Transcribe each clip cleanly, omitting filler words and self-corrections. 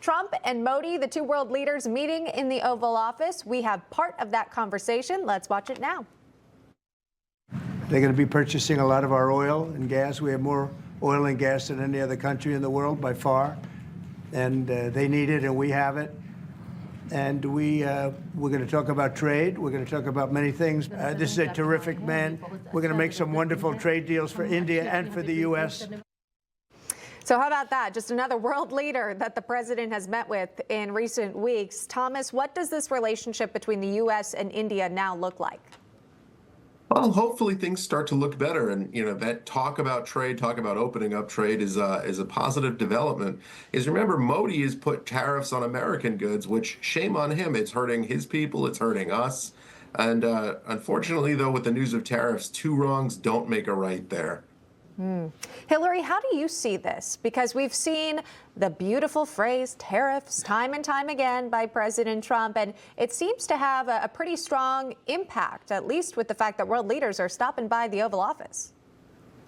Trump and Modi, the two world leaders, meeting in the Oval Office. We have part of that conversation. Let's watch it now. They're going to be purchasing a lot of our oil and gas. We have more oil and gas than any other country in the world by far. And they need it, and we have it. And we're going to talk about trade. We're going to talk about many things. This is a terrific man. We're going to make some wonderful trade deals for India and for the U.S. So how about that? Just another world leader that the president has met with in recent weeks. Thomas, what does this relationship between the U.S. and India now look like? Well, hopefully things start to look better, and that talk about trade, talk about opening up trade is a positive development. Remember, Modi has put tariffs on American goods, which shame on him. It's hurting his people, it's hurting us, and unfortunately, though, with the news of tariffs, two wrongs don't make a right there. Hillary, how do you see this? Because we've seen the beautiful phrase tariffs time and time again by President Trump, and it seems to have a pretty strong impact, at least with the fact that world leaders are stopping by the Oval Office.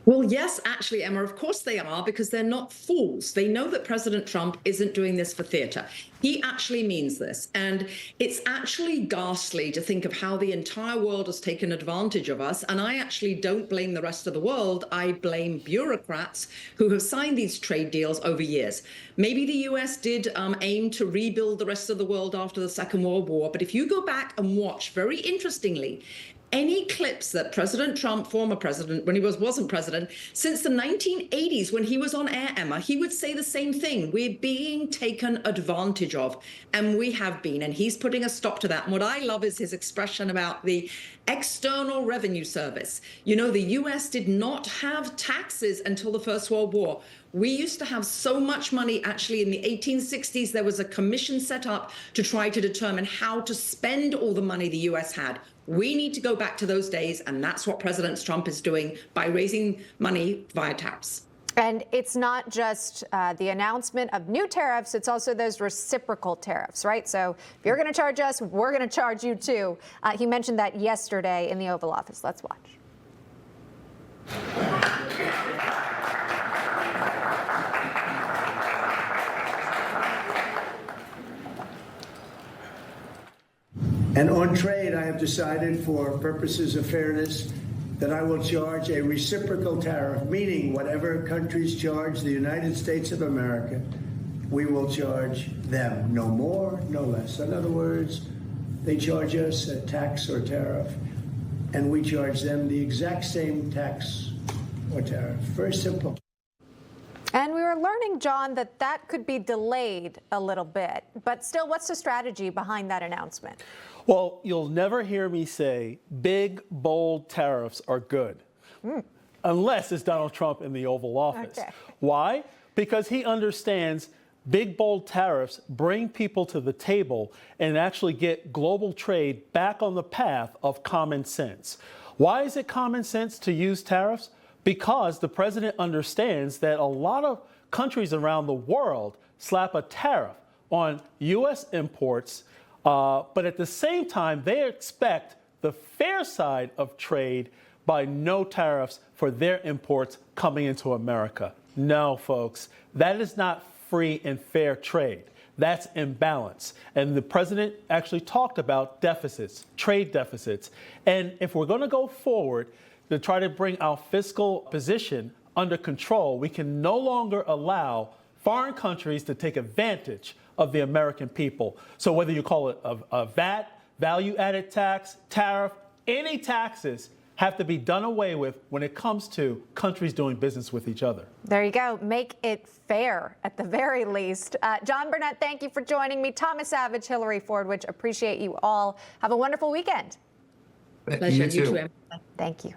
Well, yes, actually, Emma, of course they are, because they're not fools. They know that President Trump isn't doing this for theater. He actually means this. And it's actually ghastly to think of how the entire world has taken advantage of us. And I actually don't blame the rest of the world. I blame bureaucrats who have signed these trade deals over years. Maybe the U.S. did aim to rebuild the rest of the world after the Second World War. But if you go back and watch, very interestingly, any clips that President Trump, former president, when he wasn't president, since the 1980s, when he was on air, Emma, he would say the same thing. We're being taken advantage of, and we have been, and he's putting a stop to that. And what I love is his expression about the External Revenue Service. You know, the U.S. did not have taxes until the First World War. We used to have so much money. Actually, in the 1860s, there was a commission set up to try to determine how to spend all the money the U.S. had. We need to go back to those days, and that's what President Trump is doing by raising money via tariffs. And it's not just the announcement of new tariffs, it's also those reciprocal tariffs, right? So if you're going to charge us, we're going to charge you too. He mentioned that yesterday in the Oval Office. Let's watch. And on trade, I have decided, for purposes of fairness, that I will charge a reciprocal tariff, meaning whatever countries charge the United States of America, we will charge them, no more, no less. In other words, they charge us a tax or tariff, and we charge them the exact same tax or tariff. Very simple. And we were learning, John, that could be delayed a little bit. But still, what's the strategy behind that announcement? Well, you'll never hear me say big, bold tariffs are good, unless it's Donald Trump in the Oval Office. Okay. Why? Because he understands big, bold tariffs bring people to the table and actually get global trade back on the path of common sense. Why is it common sense to use tariffs? Because the president understands that a lot of countries around the world slap a tariff on U.S. imports, but at the same time, they expect the fair side of trade by no tariffs for their imports coming into America. No, folks, that is not free and fair trade. That's imbalance. And the president actually talked about deficits, trade deficits. And if we're going to go forward to try to bring our fiscal position under control, we can no longer allow foreign countries to take advantage of the American people. So whether you call it a VAT, value-added tax, tariff, any taxes have to be done away with when it comes to countries doing business with each other. There you go. Make it fair at the very least. John Burnett, thank you for joining me. Thomas Savage, Hillary Fordwich, appreciate you all. Have a wonderful weekend. Pleasure. You too. Emma. Thank you.